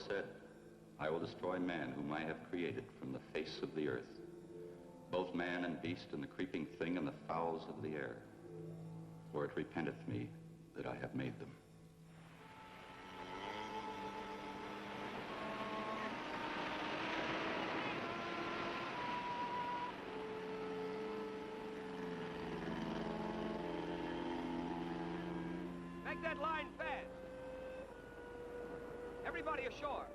said, I will destroy man whom I have created from the face of the earth, both man and beast and the creeping thing and the fowls of the air. For it repenteth me that I have made them. Make that line fast. Everybody ashore.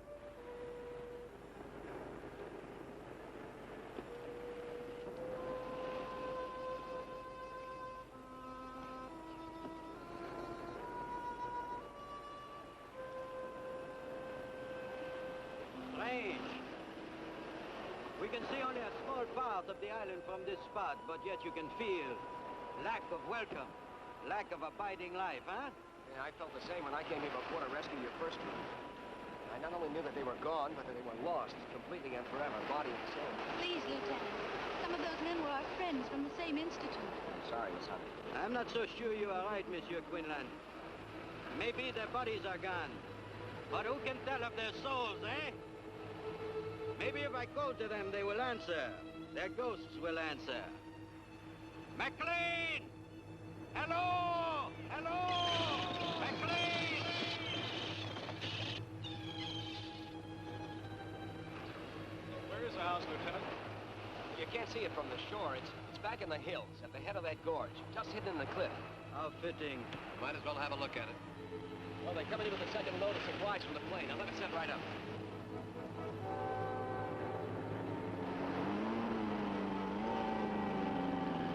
Strange. We can see only a small part of the island from this spot, but yet you can feel lack of welcome, lack of abiding life, huh? Yeah, I felt the same when I came here before to rescue your first group. I not only knew that they were gone, but that they were lost, completely and forever, body and soul. Please, Lieutenant. Some of those men were our friends from the same institute. I'm sorry, Miss Huntley. I'm not so sure you are right, Monsieur Quinlan. Maybe their bodies are gone, but who can tell of their souls, eh? Maybe if I call to them, they will answer. Their ghosts will answer. McLean! Hello! Hello! McLean! Where is the house, Lieutenant? You can't see it from the shore. It's back in the hills, at the head of that gorge, just hidden in the cliff. How fitting. Might as well have a look at it. Well, they're coming in with the second load of supplies from the plane. Now let it send right up.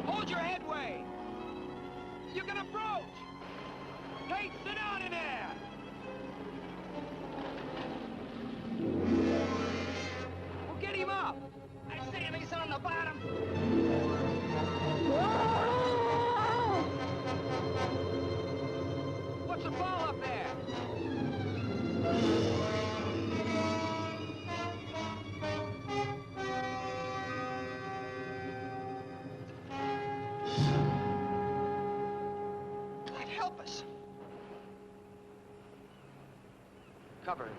Hold your headway. You can approach. Hey, sit down in there. Well, get him up. I say him, he's on the bottom. What's the ball up there? God help us. Cover him.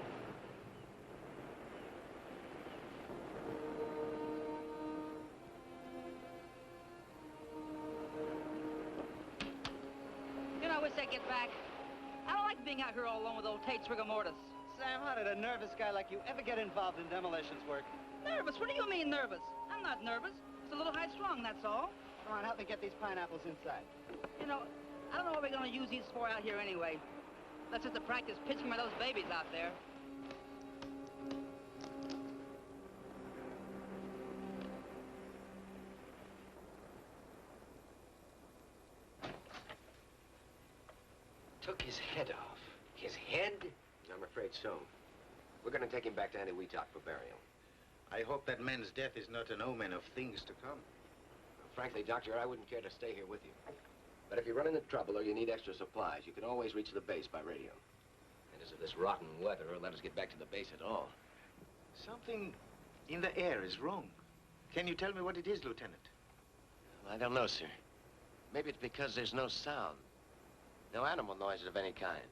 You know, I wish I'd get back. I don't like being out here all alone with old Tate's rigor mortis. Sam, how did a nervous guy like you ever get involved in demolitions work? Nervous? What do you mean nervous? I'm not nervous. It's a little high-strung, that's all. Come on, help me get these pineapples inside. You know, I don't know what we're going to use these for out here anyway. That's just to practice pitching by those babies out there. Took his head off. His head? I'm afraid so. We're going to take him back to Antiwetok for burial. I hope that man's death is not an omen of things to come. Frankly, Doctor, I wouldn't care to stay here with you. But if you run into trouble or you need extra supplies, you can always reach the base by radio. And as if this rotten weather will let us get back to the base at all. Something in the air is wrong. Can you tell me what it is, Lieutenant? I don't know, sir. Maybe it's because there's no sound. No animal noises of any kind.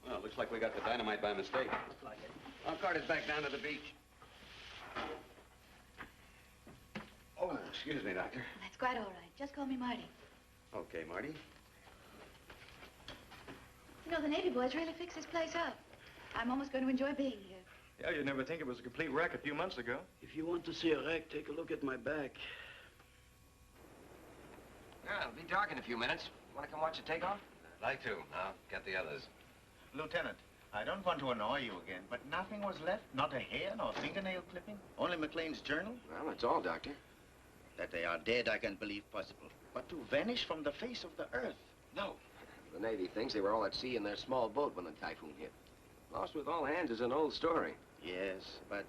Well, looks like we got the dynamite by mistake. Looks like it. I'll cart it back down to the beach. Oh, excuse me, Doctor. That's quite all right. Just call me Marty. Okay, Marty. You know, the Navy boys really fixed this place up. I'm almost going to enjoy being here. Yeah, you'd never think it was a complete wreck a few months ago. If you want to see a wreck, take a look at my back. Yeah, it'll be dark in a few minutes. Want to come watch the takeoff? I'd like to. I'll get the others. Lieutenant, I don't want to annoy you again, but nothing was left? Not a hair, nor fingernail clipping? Only McLean's journal? Well, that's all, Doctor. That they are dead, I can believe possible. But to vanish from the face of the earth? No. The Navy thinks they were all at sea in their small boat when the typhoon hit. Lost with all hands is an old story. Yes, but...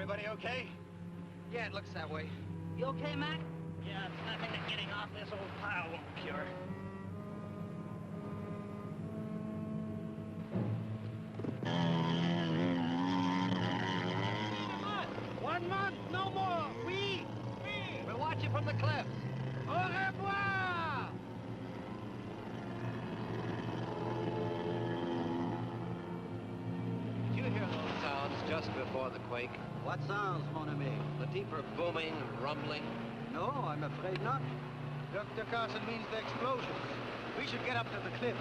Everybody okay? Yeah, it looks that way. You okay, Mac? Yeah, it's nothing that getting off this old pile won't cure. One month, no more. We'll watch you from the cliffs. Au revoir! Did you hear those sounds just before the quake? What sounds, mon ami? The deeper booming and rumbling? No, I'm afraid not. Dr. Carson means the explosions. We should get up to the cliffs.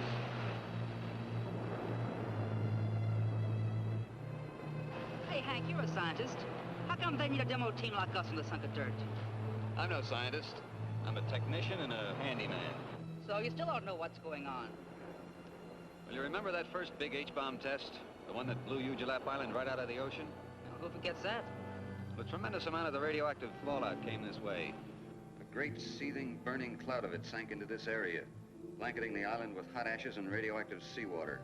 Hey, Hank, you're a scientist. How come they need a demo team like us in the sunk of dirt? I'm no scientist. I'm a technician and a handyman. So you still don't know what's going on. Well, you remember that first big H-bomb test? The one that blew Ujulap Island right out of the ocean? Who forgets that? A tremendous amount of the radioactive fallout came this way. A great seething, burning cloud of it sank into this area, blanketing the island with hot ashes and radioactive seawater.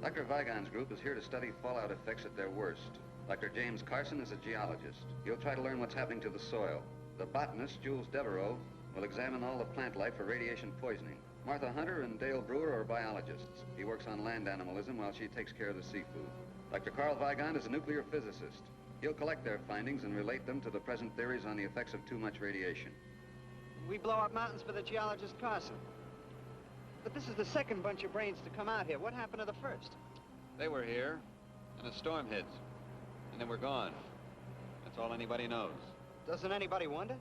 Dr. Vigon's group is here to study fallout effects at their worst. Dr. James Carson is a geologist. He'll try to learn what's happening to the soil. The botanist, Jules Devereaux, will examine all the plant life for radiation poisoning. Martha Hunter and Dale Brewer are biologists. He works on land animalism while she takes care of the seafood. Dr. Carl Vigon is a nuclear physicist. He'll collect their findings and relate them to the present theories on the effects of too much radiation. We blow up mountains for the geologist Carson. But this is the second bunch of brains to come out here. What happened to the first? They were here, and a storm hit, and they were gone. That's all anybody knows. Doesn't anybody wonder?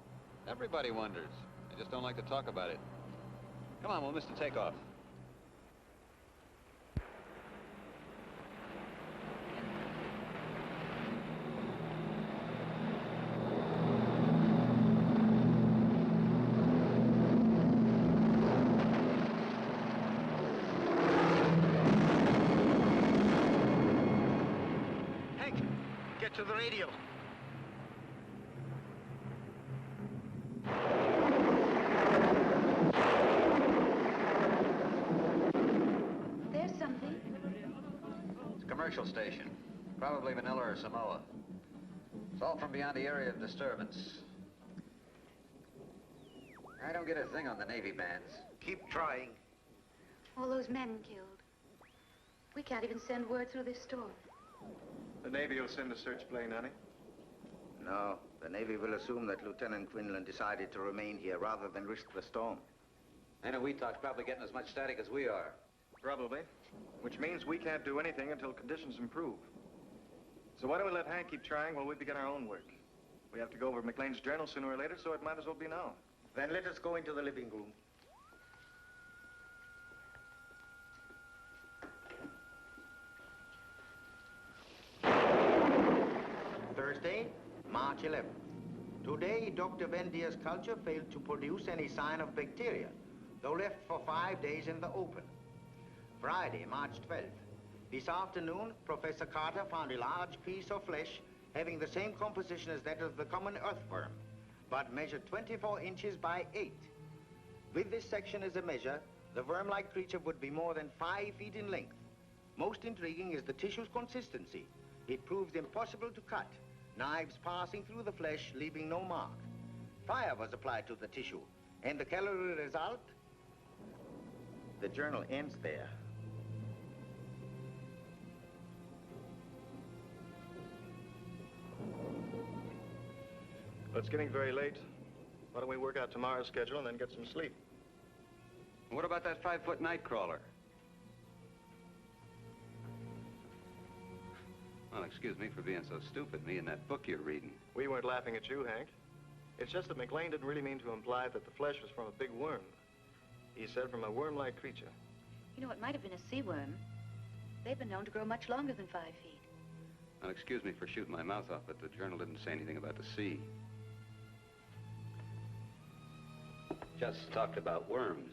Everybody wonders. They just don't like to talk about it. Come on, we'll miss the takeoff. Hank, get to the radio. There's something. It's a commercial station. Probably Manila or Samoa. It's all from beyond the area of disturbance. I don't get a thing on the Navy bands. Keep trying. All those men killed. We can't even send word through this storm. The Navy will send a search plane, honey. No, the Navy will assume that Lieutenant Quinlan decided to remain here rather than risk the storm. I know Weetalk's probably getting as much static as we are. Probably. Which means we can't do anything until conditions improve. So why don't we let Hank keep trying while we begin our own work? We have to go over McLean's journal sooner or later, so it might as well be now. Then let us go into the living room. Thursday, March 11th. Today, Dr. Vendier's culture failed to produce any sign of bacteria, though left for 5 days in the open. Friday, March 12th. This afternoon, Professor Carter found a large piece of flesh having the same composition as that of the common earthworm, but measured 24 inches by 8. With this section as a measure, the worm-like creature would be more than 5 feet in length. Most intriguing is the tissue's consistency. It proves impossible to cut, knives passing through the flesh, leaving no mark. Fire was applied to the tissue, and the calorie result? The journal ends there. Well, it's getting very late. Why don't we work out tomorrow's schedule and then get some sleep? What about that 5-foot night crawler? Well, excuse me for being so stupid, me and that book you're reading. We weren't laughing at you, Hank. It's just that McLean didn't really mean to imply that the flesh was from a big worm. He said from a worm-like creature. You know, it might have been a sea worm. They've been known to grow much longer than 5 feet. Well, excuse me for shooting my mouth off, but the journal didn't say anything about the sea. Just talked about worms.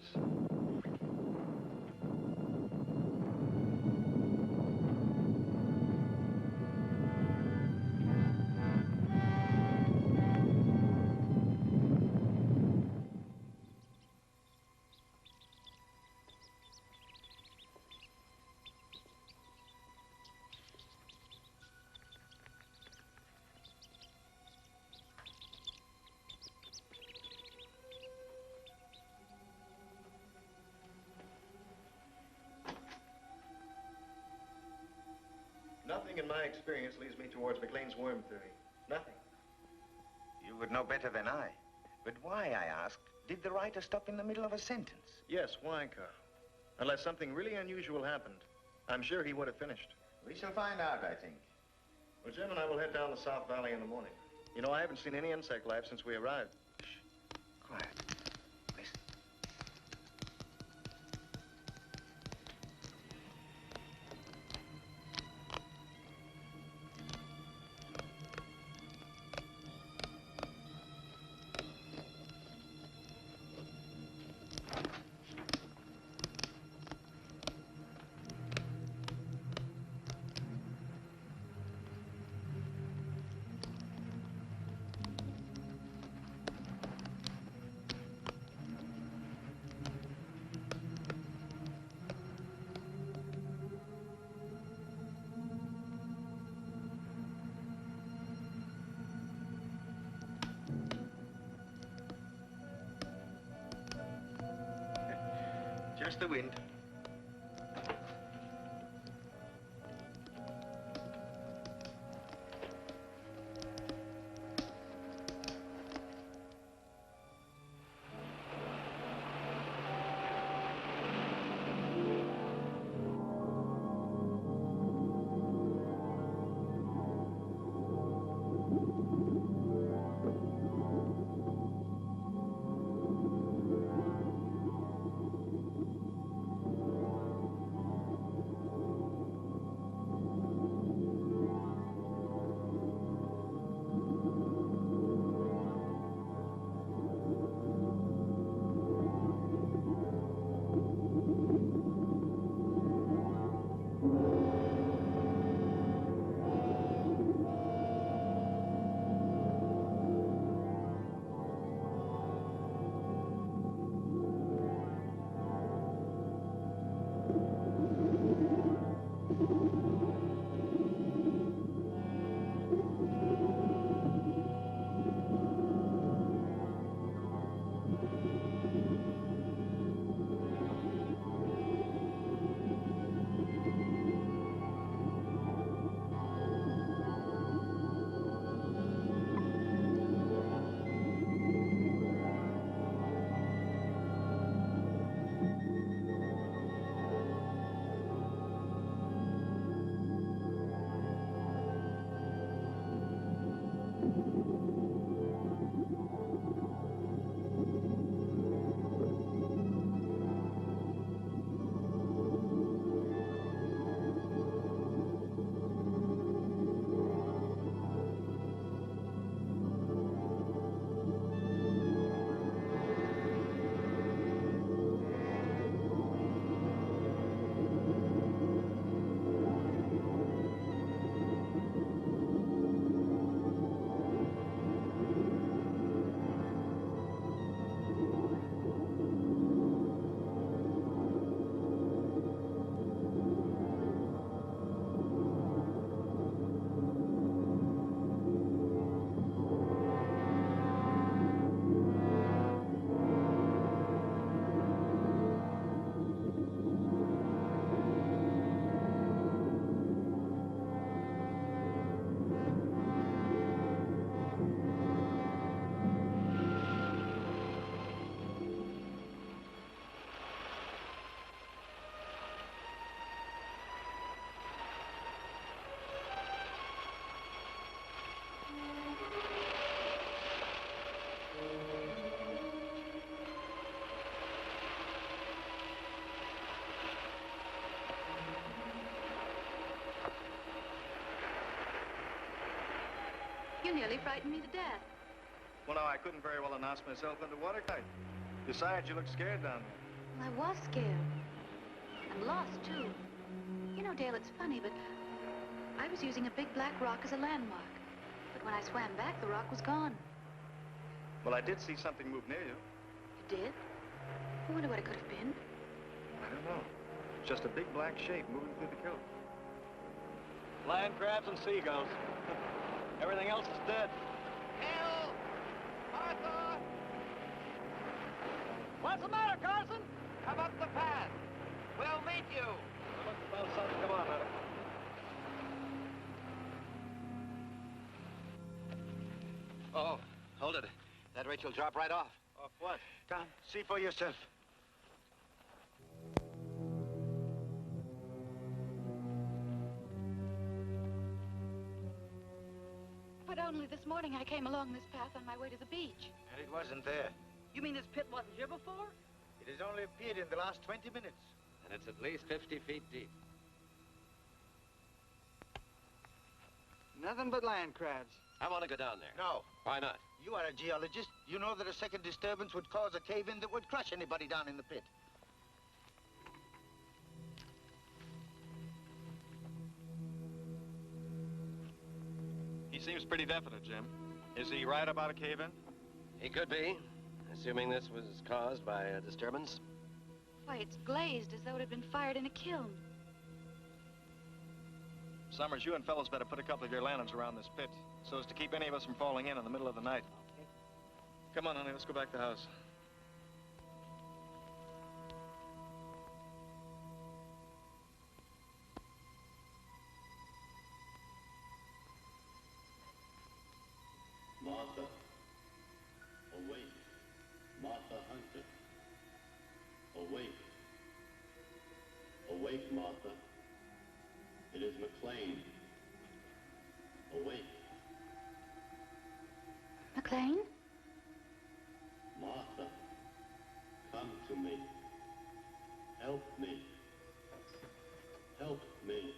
Nothing in my experience leads me towards McLean's worm theory. Nothing. You would know better than I. But why, I asked, did the writer stop in the middle of a sentence? Yes, why, Carl? Unless something really unusual happened. I'm sure he would have finished. We shall find out, I think. Well, Jim and I will head down the South Valley in the morning. You know, I haven't seen any insect life since we arrived. Shh. Quiet. Listen. Just the wind. You nearly frightened me to death. Well, no, I couldn't very well announce myself underwater kite. Besides, you look scared down there. Well, I was scared. And lost, too. You know, Dale, it's funny, but I was using a big black rock as a landmark. But when I swam back, the rock was gone. Well, I did see something move near you. You did? I wonder what it could have been. I don't know. It's just a big black shape moving through the kilt. Land crabs and seagulls. Everything else is dead. Bill! Arthur! What's the matter, Carson? Come up the path. We'll meet you. Well, son, come on, Hunter. Oh, hold it. That rate will drop right off. Off what? Come, see for yourself. But only this morning I came along this path on my way to the beach. And it wasn't there. You mean this pit wasn't here before? It has only appeared in the last 20 minutes. And it's at least 50 feet deep. Nothing but land crabs. I want to go down there. No. Why not? You are a geologist. You know that a second disturbance would cause a cave-in that would crush anybody down in the pit. He seems pretty definite, Jim. Is he right about a cave-in? He could be, assuming this was caused by a disturbance. Why, it's glazed as though it had been fired in a kiln. Summers, you and fellows better put a couple of your lanterns around this pit so as to keep any of us from falling in the middle of the night. Come on, honey, let's go back to the house. Martha, awake. Martha Hunter. Awake. Awake, Martha. It is McLean. Awake. McLean? Martha, come to me. Help me. Help me.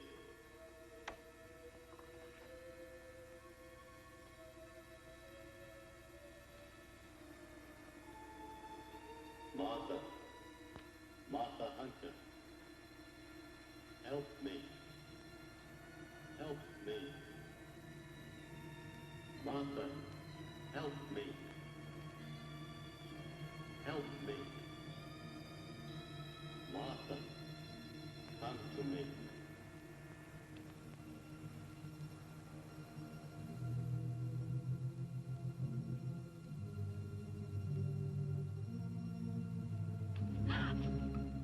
Martha. Martha Hunter. Help me. Help me. Martha, help me. Help me. Martha, come to me.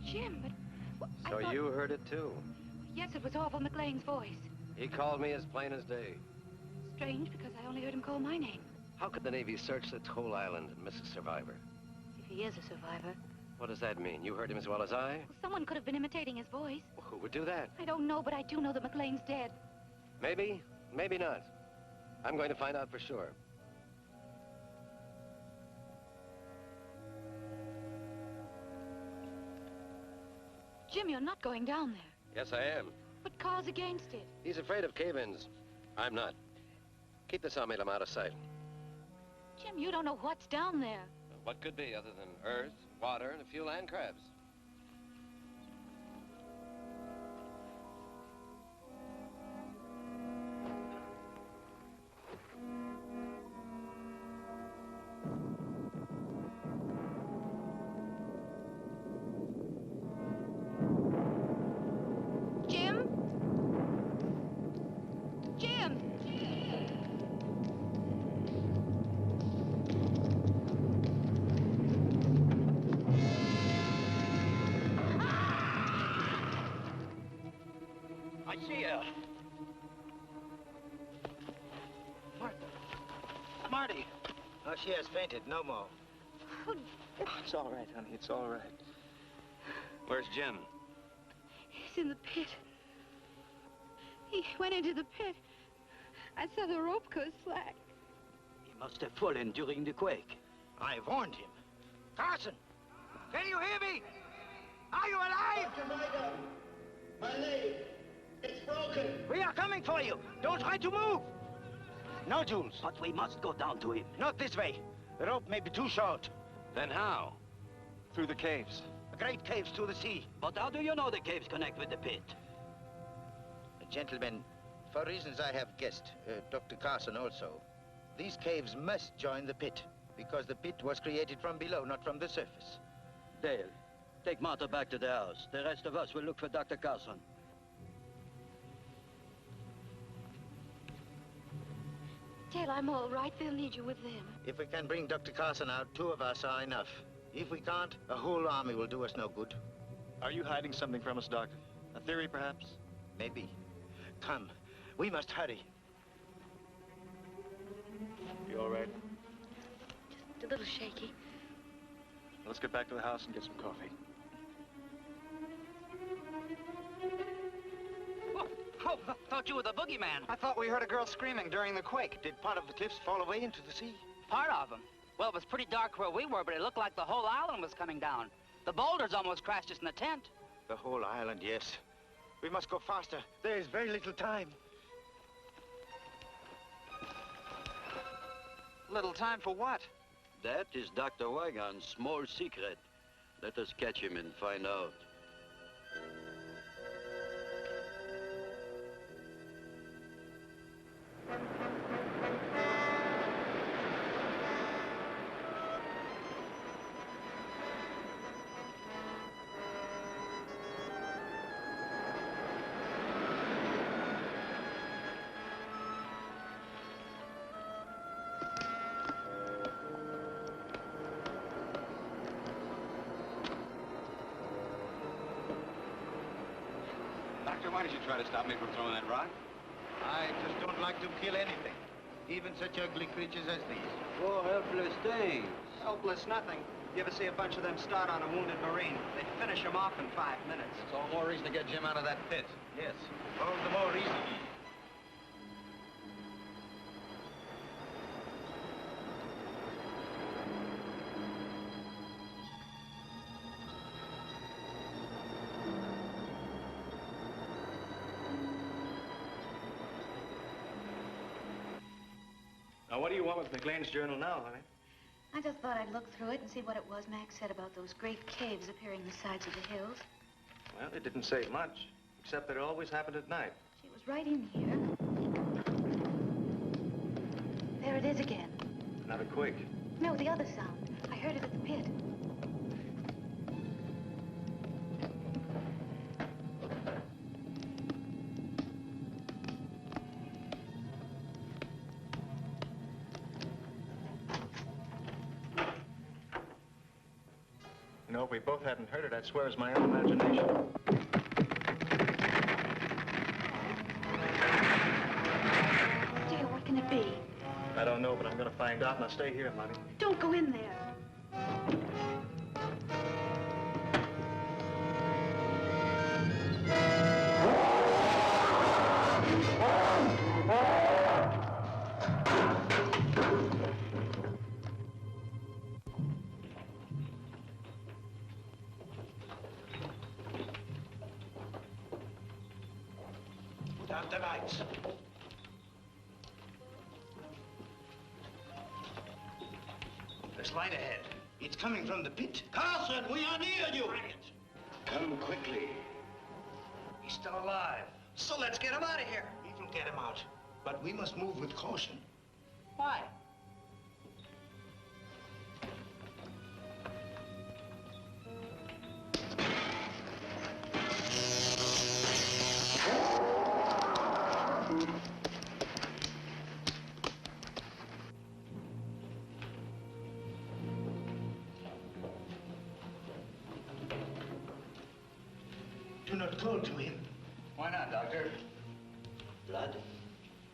Jim, but... I So thought... you heard it too? Yes, it was Orville McLean's voice. He called me as plain as day. Strange, because I only heard him call my name. How could the Navy search this whole island and miss a survivor? If he is a survivor. What does that mean? You heard him as well as I? Well, someone could have been imitating his voice. Well, who would do that? I don't know, but I do know that McLean's dead. Maybe, maybe not. I'm going to find out for sure. Jim, you're not going down there. Yes, I am. But Carl's against it. He's afraid of cave-ins. I'm not. Keep the sawmill out of sight. Jim, you don't know what's down there. What could be other than earth, water, and a few land crabs? Jim? Jim! I see her. Marty. Oh, she has fainted. No more. It's all right, honey. It's all right. Where's Jim? He's in the pit. He went into the pit. I saw the rope go slack. He must have fallen during the quake. I warned him. Carson! Can you hear me? Are you alive? My leg, it's broken. We are coming for you. Don't try to move. No, Jules. But we must go down to him. Not this way. The rope may be too short. Then how? Through the caves. The great caves to the sea. But how do you know the caves connect with the pit? Gentlemen, for reasons I have guessed, Dr. Carson also, these caves must join the pit, because the pit was created from below, not from the surface. Dale, take Martha back to the house. The rest of us will look for Dr. Carson. Dale, I'm all right. They'll need you with them. If we can bring Dr. Carson out, 2 of us are enough. If we can't, a whole army will do us no good. Are you hiding something from us, Doctor? A theory, perhaps? Maybe. Come, we must hurry. You all right? a little shaky. Let's get back to the house and get some coffee. Oh, thought you were the boogeyman. I thought we heard a girl screaming during the quake. Did part of the cliffs fall away into the sea? Part of them. Well, it was pretty dark where we were, but it looked like the whole island was coming down. The boulders almost crashed us in the tent. The whole island, yes. We must go faster. There is very little time. Little time for what? That is Dr. Weigan's small secret. Let us catch him and find out. Doctor, why did you try to stop me from throwing that rock? I just don't like to kill anything, even such ugly creatures as these. Poor helpless things. Helpless nothing. You ever see a bunch of them start on a wounded Marine? They finish him off in 5 minutes. It's all more reason to get Jim out of that pit. Yes, all the more reason. Now, what do you want with McLean's journal now, honey? I just thought I'd look through it and see what it was Max said about those great caves appearing in the sides of the hills. Well, it didn't say much, except that it always happened at night. She was right in here. There it is again. Another quake. No, the other sound. I heard it at the pit. You know, if we both hadn't heard it, I'd swear it's my own imagination. Dear, what can it be? I don't know, but I'm gonna find out, and I'll stay here, Monty. Don't go in there. Put out the lights. There's light ahead. It's coming from the pit. Carson, we are near you. Bring it. Come quickly. He's still alive. So let's get him out of here. We will get him out. But we must move with caution. Why? Do not call to him. Why not, Doctor? Blood?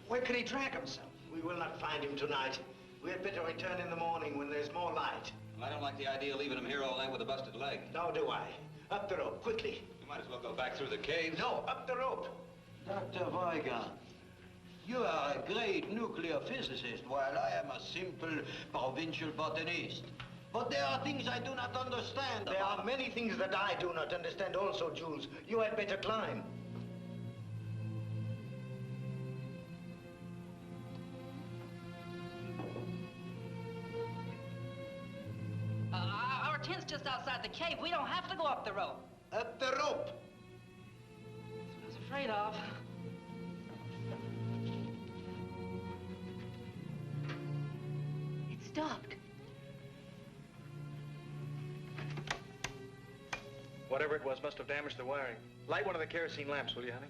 Where can he track himself? We will not find him tonight. We had better return in the morning when there's more light. Well, I don't like the idea of leaving him here all night with a busted leg. Nor do I. Up the rope, quickly. You might as well go back through the caves. No, up the rope. Dr. Weigan, you are a great nuclear physicist, while I am a simple provincial botanist. But there are things I do not understand. There are many things that I do not understand also, Jules. You had better climb. Our tent's just outside the cave. We don't have to go up the rope. Up the rope. That's what I was afraid of. It stopped. Whatever it was must have damaged the wiring. Light one of the kerosene lamps, will you, honey?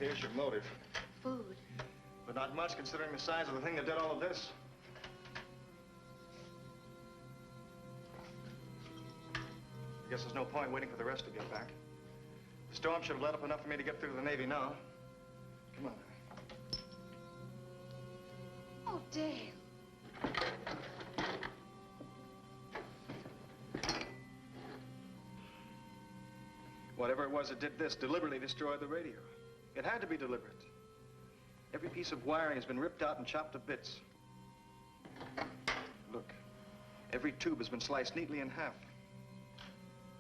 Here's your motive. Food. But not much, considering the size of the thing that did all of this. I guess there's no point waiting for the rest to get back. The storm should have let up enough for me to get through to the Navy now. Come on. Oh, Dale. Whatever it was that did this deliberately destroyed the radio. It had to be deliberate. Every piece of wiring has been ripped out and chopped to bits. Look, every tube has been sliced neatly in half.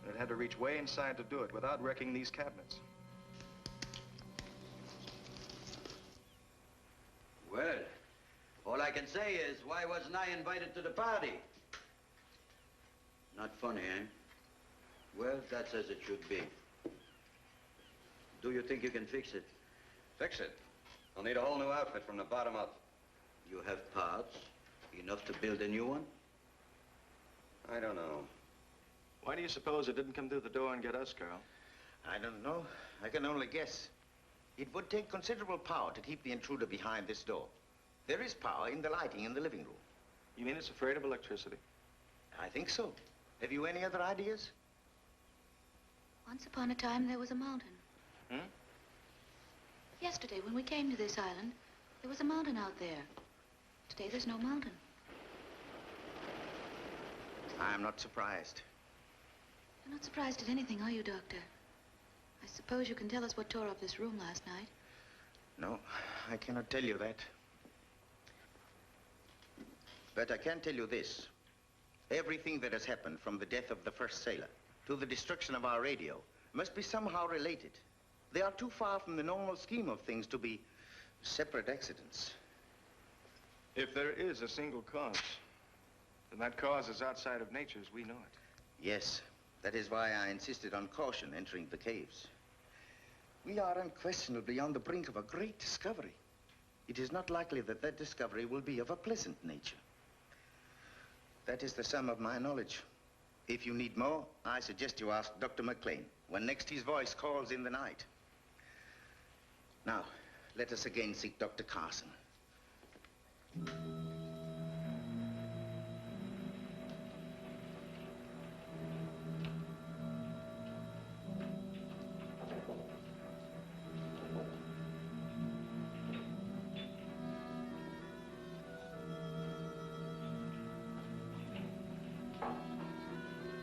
And it had to reach way inside to do it without wrecking these cabinets. Well, all I can say is, why wasn't I invited to the party? Not funny, eh? Well, that's as it should be. Do you think you can fix it? Fix it? I'll need a whole new outfit from the bottom up. You have parts, enough to build a new one? I don't know. Why do you suppose it didn't come through the door and get us, Carl? I don't know. I can only guess. It would take considerable power to keep the intruder behind this door. There is power in the lighting in the living room. You mean it's afraid of electricity? I think so. Have you any other ideas? Once upon a time, there was a mountain. Hmm? Yesterday, when we came to this island, there was a mountain out there. Today, there's no mountain. I'm not surprised. You're not surprised at anything, are you, Doctor? I suppose you can tell us what tore up this room last night. No, I cannot tell you that. But I can tell you this. Everything that has happened from the death of the first sailor to the destruction of our radio must be somehow related. They are too far from the normal scheme of things to be separate accidents. If there is a single cause, then that cause is outside of nature as we know it. Yes, that is why I insisted on caution entering the caves. We are unquestionably on the brink of a great discovery. It is not likely that that discovery will be of a pleasant nature. That is the sum of my knowledge. If you need more, I suggest you ask Dr. McLean when next his voice calls in the night. Now, let us again seek Dr. Carson.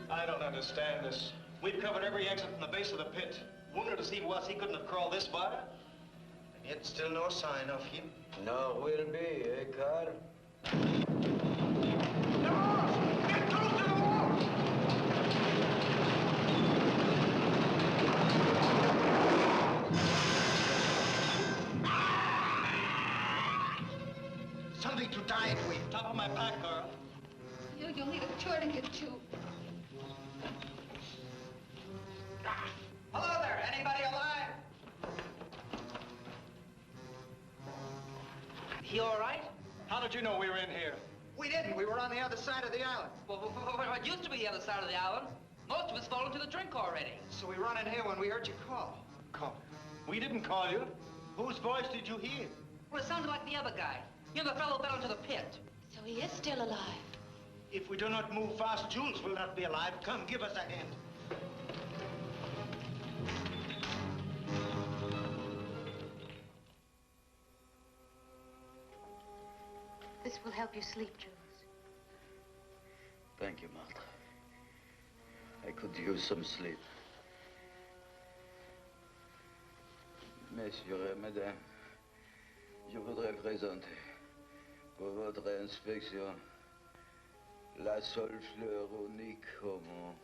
I don't understand this. We've covered every exit from the base of the pit. Wounded as he was, he couldn't have crawled this far. And yet still no sign of him. No, will be, eh, Carl? Get close to the wall! Something to tie it with. Top of my pack, Carl. You'll need a tourniquet, too. Hello there, anybody alive? He all right? How did you know we were in here? We didn't. We were on the other side of the island. Well, what used to be the other side of the island? Most of us fallen to the drink already. So we run in here when we heard you call. Call. We didn't call you. Whose voice did you hear? Well, it sounded like the other guy. You know, the fellow fell into the pit. So he is still alive. If we do not move fast, Jules will not be alive. Come, give us a hand. This will help you sleep, Jules. Thank you, Martha. I could use some sleep. Messieurs et mesdames, je voudrais présenter pour votre inspection la seule fleur unique au monde.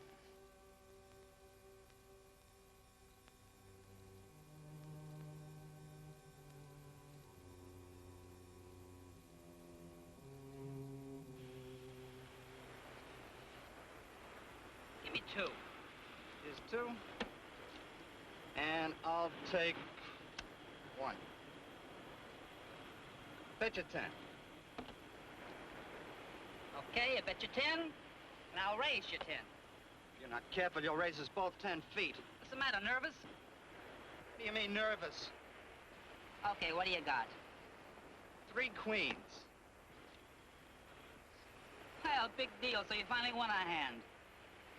Give me two. Here's two. And I'll take one. Bet you 10. Okay, I bet you 10, and I'll raise you 10. If you're not careful, you'll raise us both 10 feet. What's the matter, nervous? What do you mean, nervous? Okay, what do you got? 3 queens. Well, big deal, so you finally won a hand.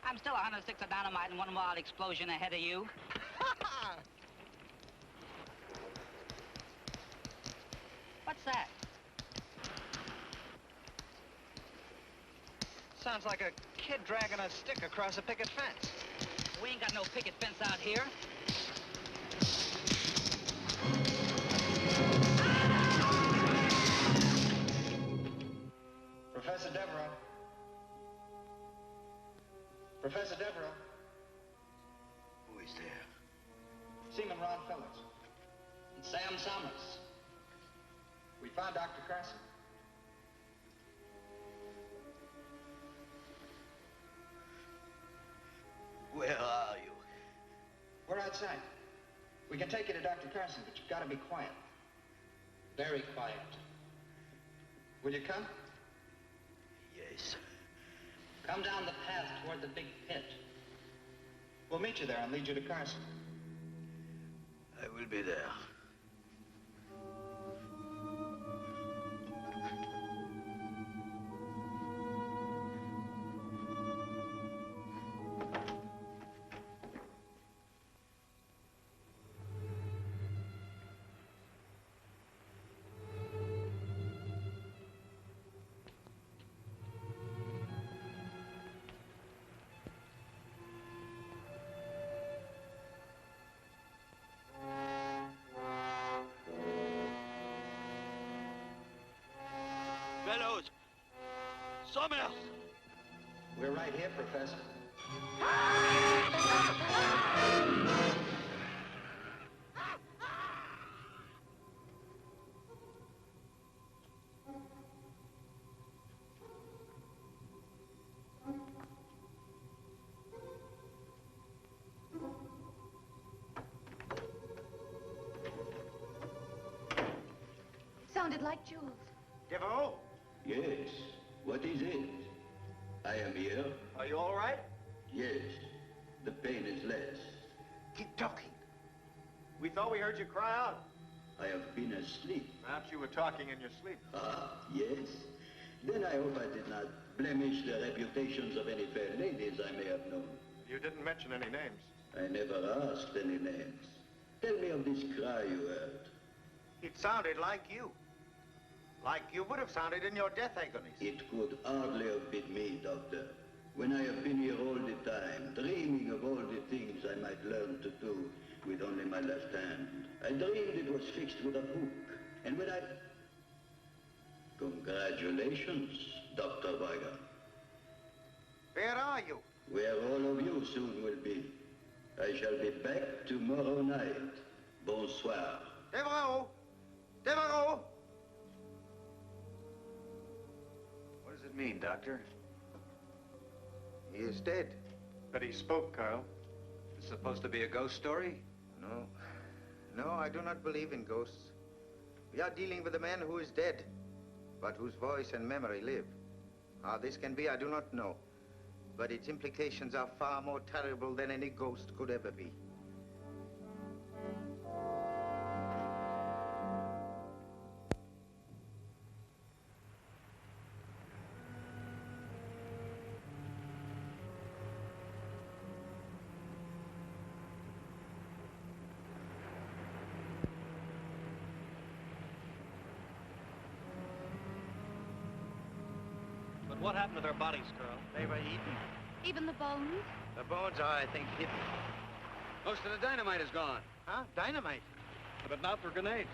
I'm still 106 of dynamite and 1 wild explosion ahead of you. What's that? Sounds like a kid dragging a stick across a picket fence. We ain't got no picket fence out here. Professor Devereaux. Professor Devereaux. Who is there? Seaman Ron Phillips. And Sam Summers. We found Dr. Carson. Where are you? We're outside. We can take you to Dr. Carson, but you've got to be quiet. Very quiet. Will you come? Yes. Come down the path toward the big pit. We'll meet you there and lead you to Carson. I will be there. Fellows! Summers! We're right here, Professor. Sounded like Jules. Devereaux, Yes. What is it? I am here. are you all right? Yes. The pain is less. Keep talking. We thought we heard you cry out. I have been asleep. Perhaps you were talking in your sleep. Ah, yes. Then I hope I did not blemish the reputations of any fair ladies I may have known. You didn't mention any names. I never asked any names. Tell me of this cry you heard. It sounded like you. Like you would have sounded in your death agonies. It could hardly have been me, Doctor. When I have been here all the time, dreaming of all the things I might learn to do with only my left hand. I dreamed it was fixed with a hook. And when I... Congratulations, Dr. Weiger. Where are you? Where all of you soon will be. I shall be back tomorrow night. Bonsoir. Devereaux! Devereaux! What does it mean, Doctor? He is dead. But he spoke, Carl. It's supposed to be a ghost story? No. No, I do not believe in ghosts. We are dealing with a man who is dead, but whose voice and memory live. How this can be, I do not know. But its implications are far more terrible than any ghost could ever be. What happened to their bodies, Carl? They were eaten. Even the bones? The bones are, I think, hidden. Most of the dynamite is gone. Huh? Dynamite? But not for grenades.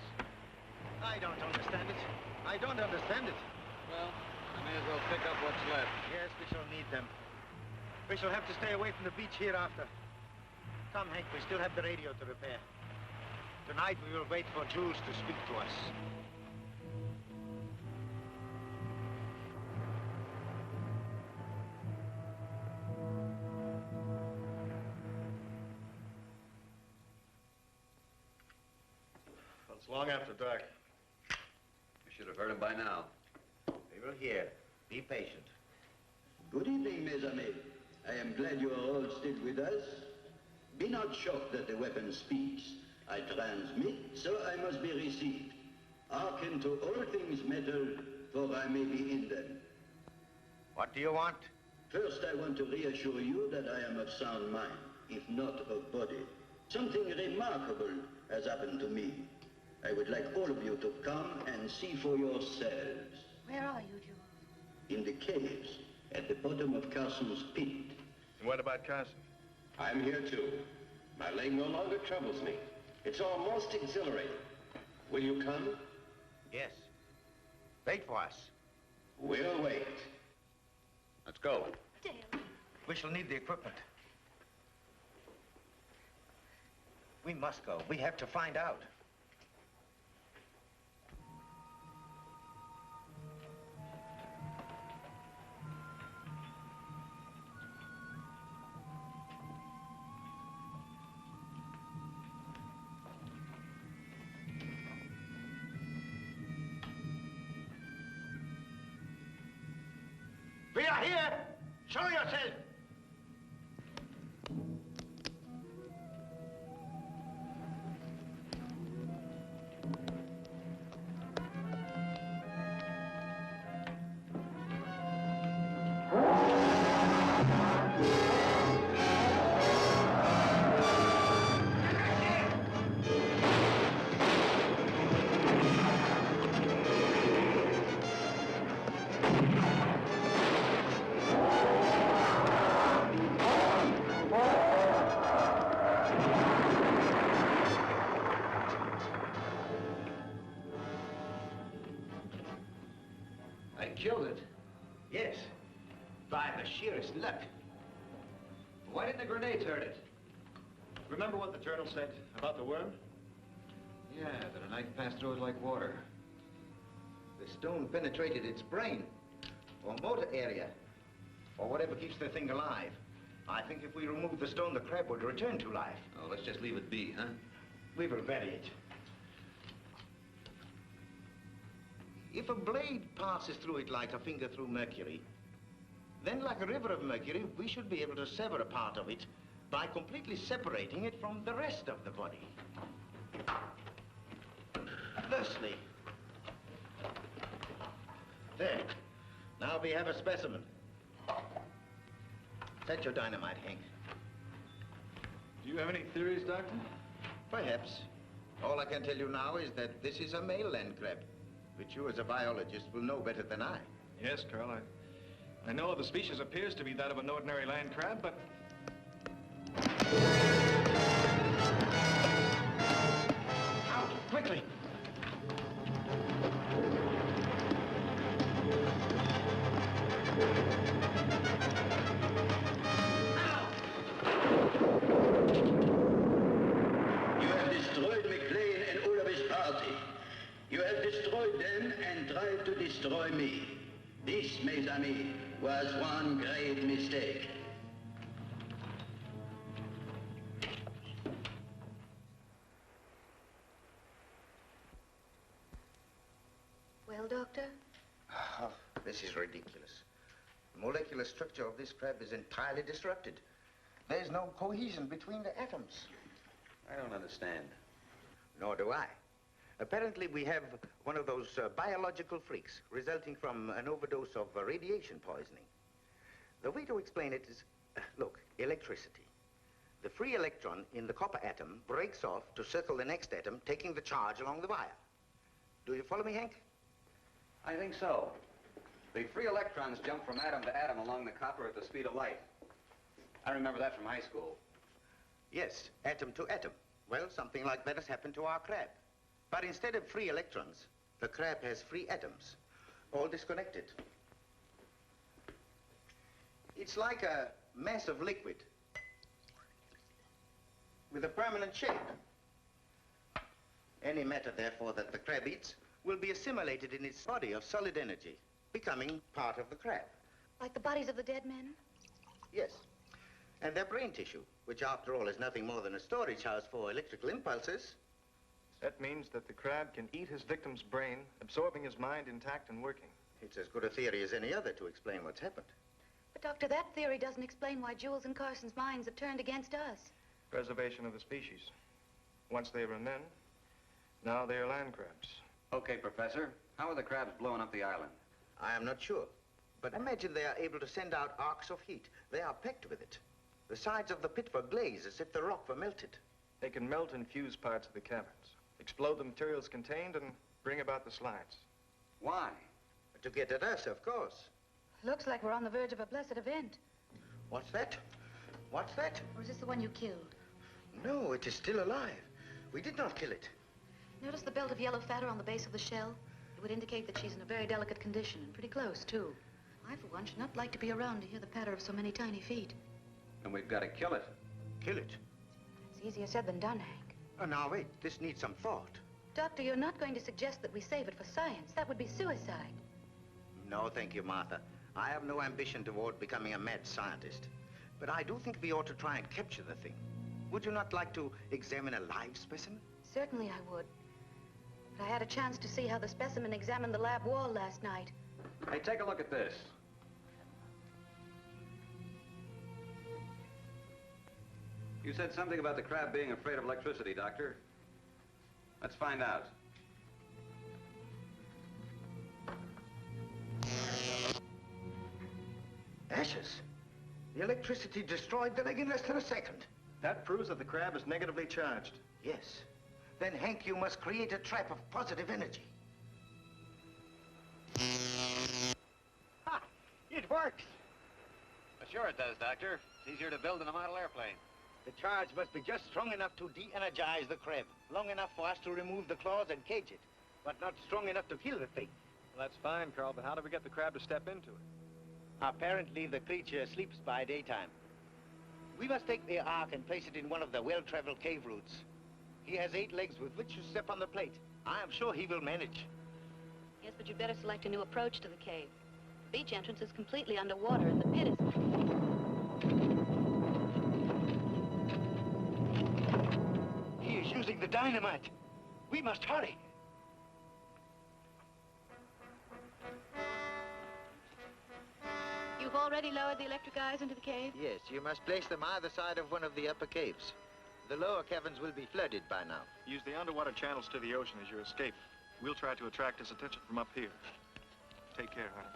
I don't understand it. I don't understand it. Well, I may as well pick up what's left. Yes, we shall need them. We shall have to stay away from the beach hereafter. Come, Hank, we still have the radio to repair. Tonight we will wait for Jules to speak to us. Well, it's long after dark. You should have heard him by now. We will hear. Be patient. Good evening, mes amis. I am glad you are all still with us. Be not shocked that the weapon speaks. I transmit, so I must be received. Hearken to all things metal, for I may be in them. What do you want? First, I want to reassure you that I am of sound mind, if not of body. Something remarkable has happened to me. I would like all of you to come and see for yourselves. Where are you, Jules? In the caves, at the bottom of Carson's pit. And what about Carson? I'm here too. My leg no longer troubles me. It's almost exhilarating. Will you come? Yes. Wait for us. We'll wait. Let's go. Dale. We shall need the equipment. We must go. We have to find out. We are here! Show yourself! I killed it. Yes, by the sheerest luck. Why didn't the grenades hurt it? Remember what the journal said about the worm? Yeah, that a knife passed through it like water. The stone penetrated its brain, or motor area, or whatever keeps the thing alive. I think if we remove the stone, the crab would return to life. Oh, let's just leave it be, huh? We will bury it. If a blade passes through it like a finger through mercury, then like a river of mercury, we should be able to sever a part of it by completely separating it from the rest of the body. Thusly. There. Now we have a specimen. Set your dynamite, Hank. Do you have any theories, Doctor? Perhaps. All I can tell you now is that this is a male land crab, which you as a biologist will know better than I. Yes, Carl. I know the species appears to be that of an ordinary land crab, but... Out, quickly! You have destroyed McLean and all of his party. You have destroyed them and tried to destroy me. This, mes amis, was one great mistake. Well, Doctor? Oh, this is ridiculous. The molecular structure of this crab is entirely disrupted. There's no cohesion between the atoms. I don't understand. Nor do I. Apparently, we have one of those biological freaks resulting from an overdose of radiation poisoning. The way to explain it is, look, electricity. The free electron in the copper atom breaks off to circle the next atom, taking the charge along the wire. Do you follow me, Hank? I think so. The free electrons jump from atom to atom along the copper at the speed of light. I remember that from high school. Yes, atom to atom. Well, something like that has happened to our crab. But instead of free electrons, the crab has free atoms, all disconnected. It's like a mass of liquid with a permanent shape. Any matter, therefore, that the crab eats will be assimilated in its body of solid energy, becoming part of the crab. Like the bodies of the dead men? Yes. And their brain tissue, which after all is nothing more than a storage house for electrical impulses. That means that the crab can eat his victim's brain, absorbing his mind intact and working. It's as good a theory as any other to explain what's happened. But, Doctor, that theory doesn't explain why Jules and Carson's minds have turned against us. Preservation of the species. Once they were men, now they are land crabs. Okay, Professor. How are the crabs blowing up the island? I am not sure. But imagine they are able to send out arcs of heat. They are packed with it. The sides of the pit were glazed as if the rock were melted. They can melt and fuse parts of the caverns, explode the materials contained, and bring about the slides. Why? To get at us, of course. Looks like we're on the verge of a blessed event. What's that? What's that? Or is this the one you killed? No, it is still alive. We did not kill it. Notice the belt of yellow fatter on the base of the shell? It would indicate that she's in a very delicate condition, and pretty close, too. I, for one, should not like to be around to hear the patter of so many tiny feet. And we've got to kill it. Kill it? It's easier said than done, Hank. Now, wait. This needs some thought. Doctor, you're not going to suggest that we save it for science. That would be suicide. No, thank you, Martha. I have no ambition toward becoming a mad scientist. But I do think we ought to try and capture the thing. Would you not like to examine a live specimen? Certainly I would. But I had a chance to see how the specimen examined the lab wall last night. Hey, take a look at this. You said something about the crab being afraid of electricity, Doctor. Let's find out. Ashes. The electricity destroyed the leg in less than a second. That proves that the crab is negatively charged. Yes. Then, Hank, you must create a trap of positive energy. Ha! It works! Sure it does, Doctor. It's easier to build than a model airplane. The charge must be just strong enough to de-energize the crab. Long enough for us to remove the claws and cage it. But not strong enough to kill the thing. Well, that's fine, Carl, but how do we get the crab to step into it? Apparently, the creature sleeps by daytime. We must take the ark and place it in one of the well-traveled cave routes. He has 8 legs with which to step on the plate. I am sure he will manage. Yes, but you'd better select a new approach to the cave. The beach entrance is completely underwater, and the pit is... He is using the dynamite. We must hurry. You've already lowered the electric eyes into the cave? Yes, you must place them either side of one of the upper caves. The lower caverns will be flooded by now. Use the underwater channels to the ocean as your escape. We'll try to attract his attention from up here. Take care, honey.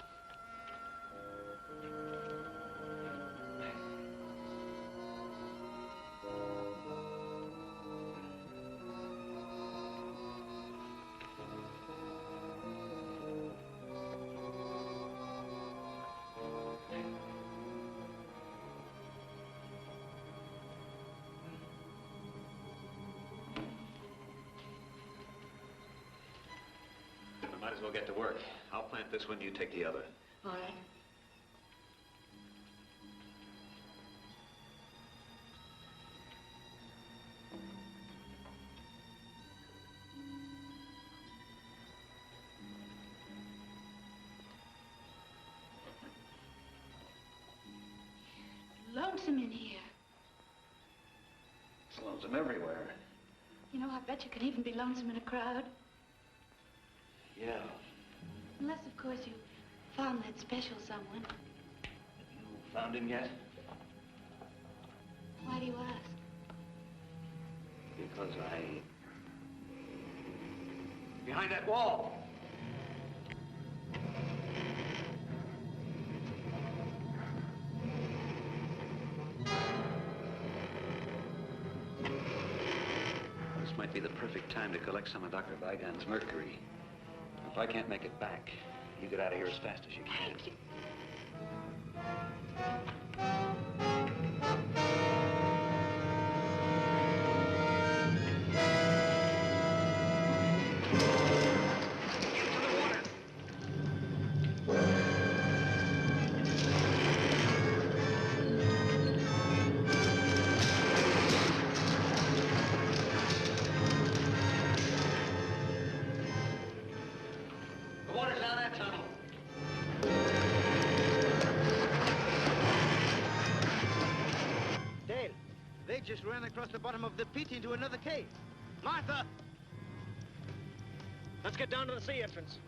Might as well get to work. I'll plant this one, you take the other. All right. Lonesome in here. It's lonesome everywhere. You know, I bet you can even be lonesome in a crowd. Yeah. Unless, of course, you found that special someone. You found him yet? Why do you ask? Because behind that wall. This might be the perfect time to collect some of Dr. Vigon's mercury. If I can't make it back, you get out of here as fast as you can. Just ran across the bottom of the pit into another cave. Martha! Let's get down to the sea entrance.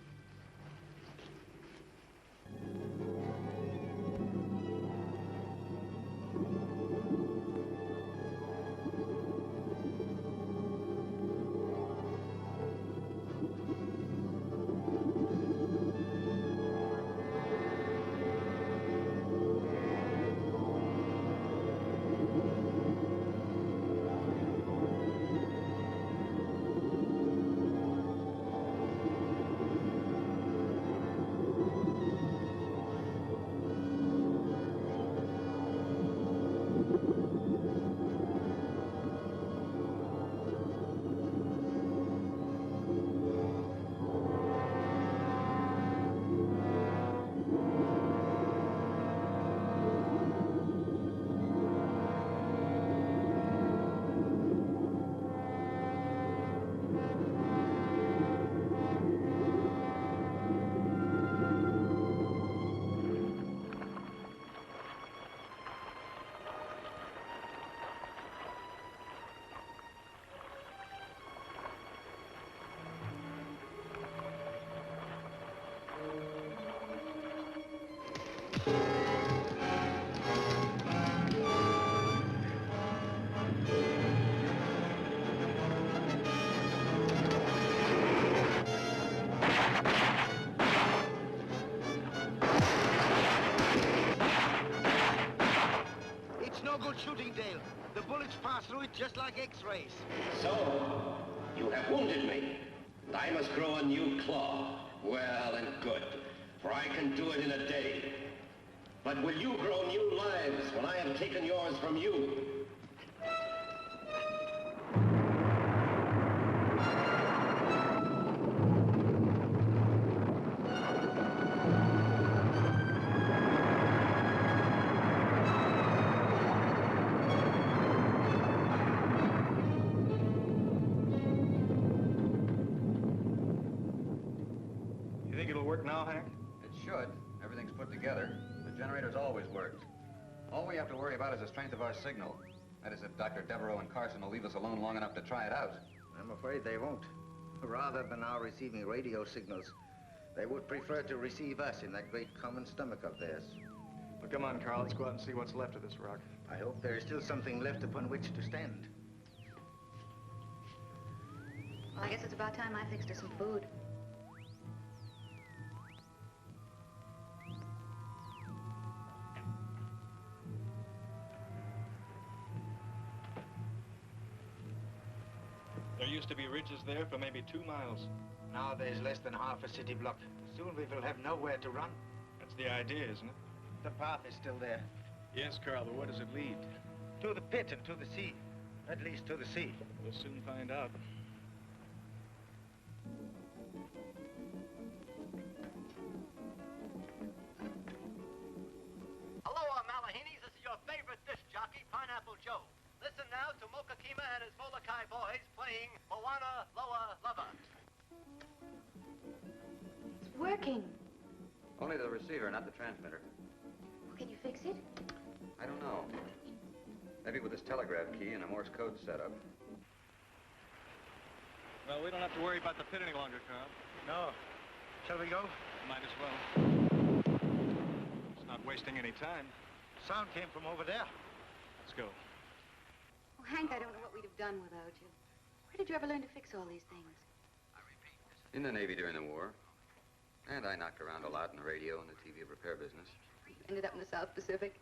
no good shooting, Dale. The bullets pass through it just like X-rays. So, you have wounded me, and I must grow a new claw. Well and good, for I can do it in a day. But will you grow new lives when I have taken yours from you? You think it'll work now, Hank? It should. Everything's put together. The generator's always worked. All we have to worry about is the strength of our signal. That is, if Dr. Devereaux and Carson will leave us alone long enough to try it out. I'm afraid they won't. Rather than our receiving radio signals, they would prefer to receive us in that great common stomach of theirs. Well, come on, Carl. Let's go out and see what's left of this rock. I hope there is still something left upon which to stand. Well, I guess it's about time I fixed her some food. There used to be ridges there for maybe 2 miles. Now there's less than half a city block. Soon we will have nowhere to run. That's the idea, isn't it? The path is still there. Yes, Carl, but where does it lead? To the pit and to the sea. At least to the sea. We'll soon find out. Aloha, Malahinis. This is your favorite disc jockey, Pineapple Joe. Listen now to Mokakima and his Molokai boys playing Moana Loa Lava. It's working. Only the receiver, not the transmitter. Well, can you fix it? I don't know. Maybe with this telegraph key and a Morse code setup. Well, we don't have to worry about the pit any longer, Carl. No. Shall we go? Might as well. It's not wasting any time. Sound came from over there. Let's go. Oh, Hank, I don't know what we'd have done without you. Where did you ever learn to fix all these things? In the Navy during the war. And I knocked around a lot in the radio and the TV repair business. Ended up in the South Pacific.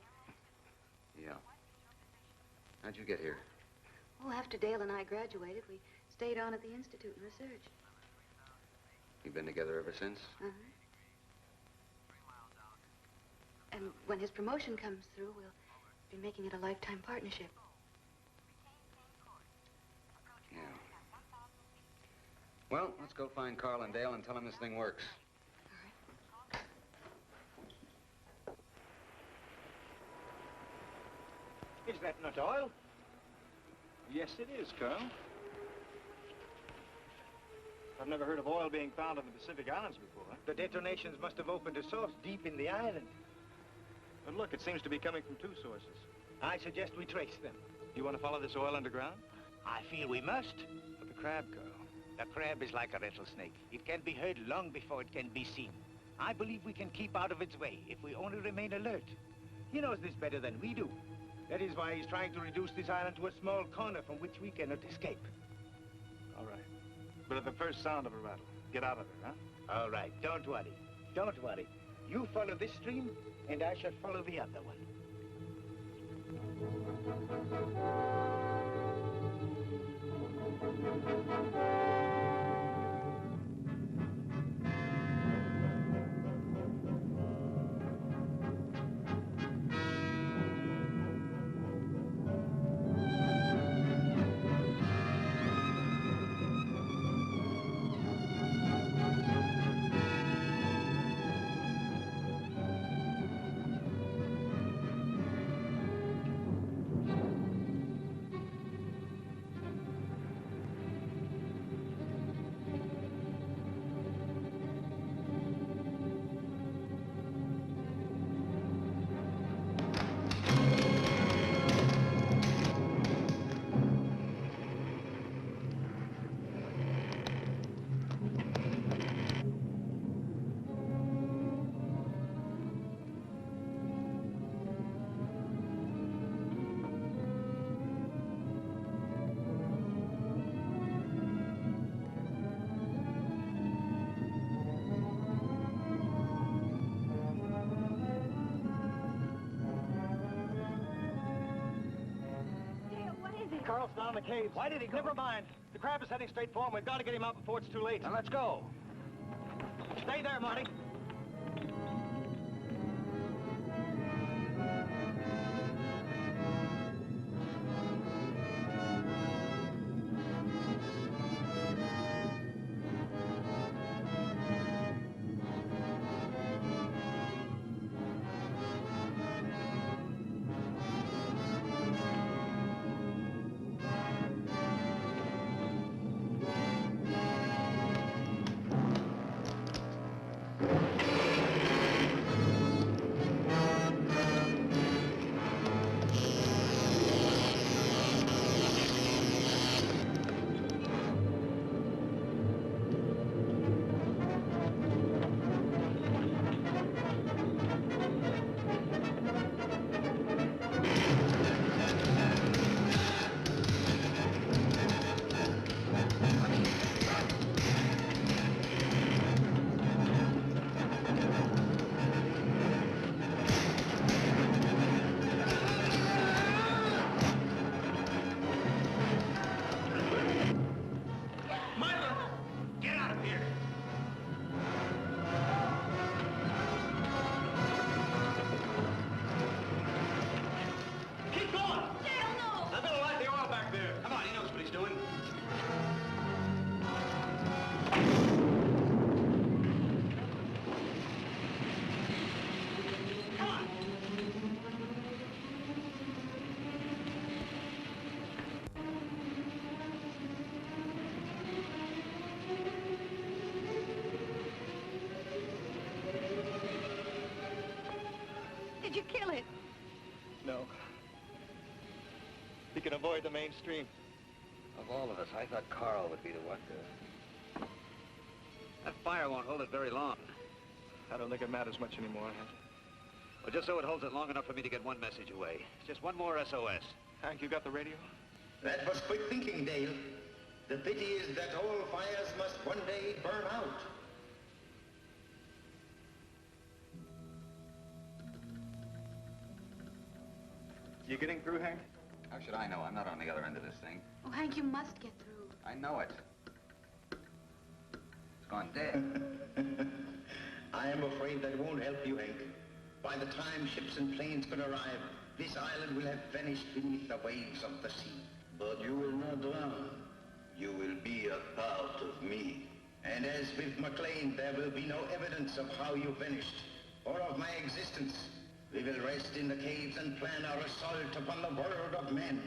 Yeah. How'd you get here? Oh, after Dale and I graduated, we stayed on at the Institute and research. You've been together ever since? Uh-huh. And when his promotion comes through, we'll be making it a lifetime partnership. Yeah. Well, let's go find Carl and Dale and tell them this thing works. Is that not oil? Yes, it is, Carl. I've never heard of oil being found on the Pacific Islands before. The detonations must have opened a source deep in the island. But look, it seems to be coming from 2 sources. I suggest we trace them. You want to follow this oil underground? I feel we must. But the crab, Carl. The crab is like a rattlesnake. It can be heard long before it can be seen. I believe we can keep out of its way if we only remain alert. He knows this better than we do. That is why he's trying to reduce this island to a small corner from which we cannot escape. All right. But at the first sound of a rattle, get out of there, huh? All right, don't worry. Don't worry. You follow this stream, and I shall follow the other one. Carl's down in the caves. Why did he go? Never mind. The crab is heading straight for him. We've got to get him out before it's too late. Now, let's go. Stay there, Marty. Did you kill it? No. He can avoid the mainstream. Of all of us, I thought Carl would be the one to... That fire won't hold it very long. I don't think it matters much anymore, Hank. Well, just so it holds it long enough for me to get one message away. Just one more SOS. Hank, you got the radio? That was quick thinking, Dale. The pity is that all fires must one day burn out. You getting through, Hank? How should I know? I'm not on the other end of this thing. Oh, Hank, you must get through. I know it. It's gone dead. I am afraid that won't help you, Hank. By the time ships and planes can arrive, this island will have vanished beneath the waves of the sea. But you will not drown. You will be a part of me. And as with McLean, there will be no evidence of how you vanished, or of my existence. We will rest in the caves and plan our assault upon the world of men.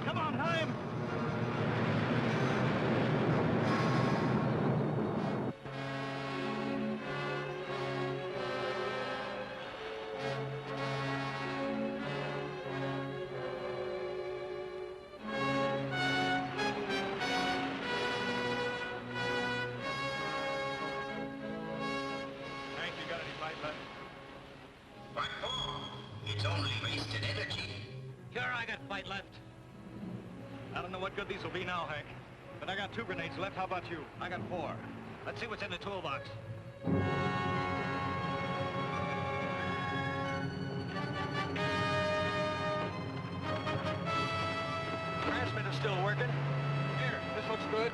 Come on, Haim! Hank, you got any fight left? What for? It's only wasted energy. Sure, I got fight left. I don't know what good these will be now, Hank. But I got 2 grenades left. How about you? I got 4. Let's see what's in the toolbox. Transmitter's still working. Here, this looks good.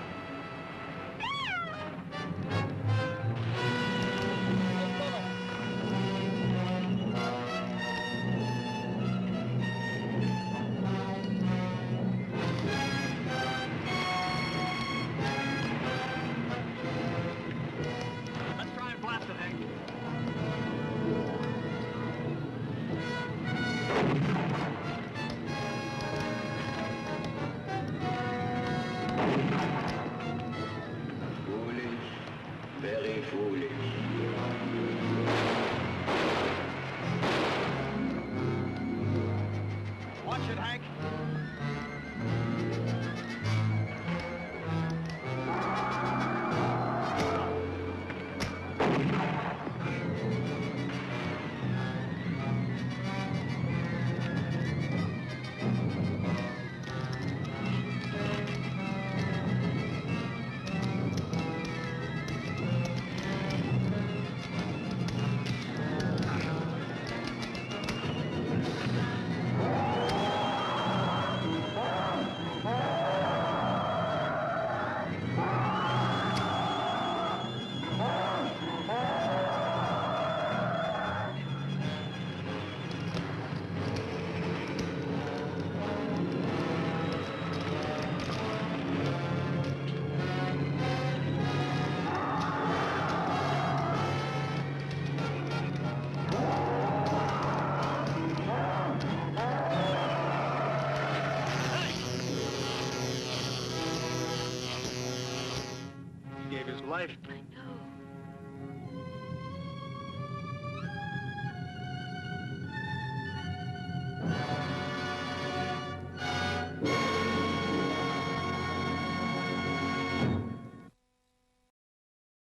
Let's try and blast it, Hank. life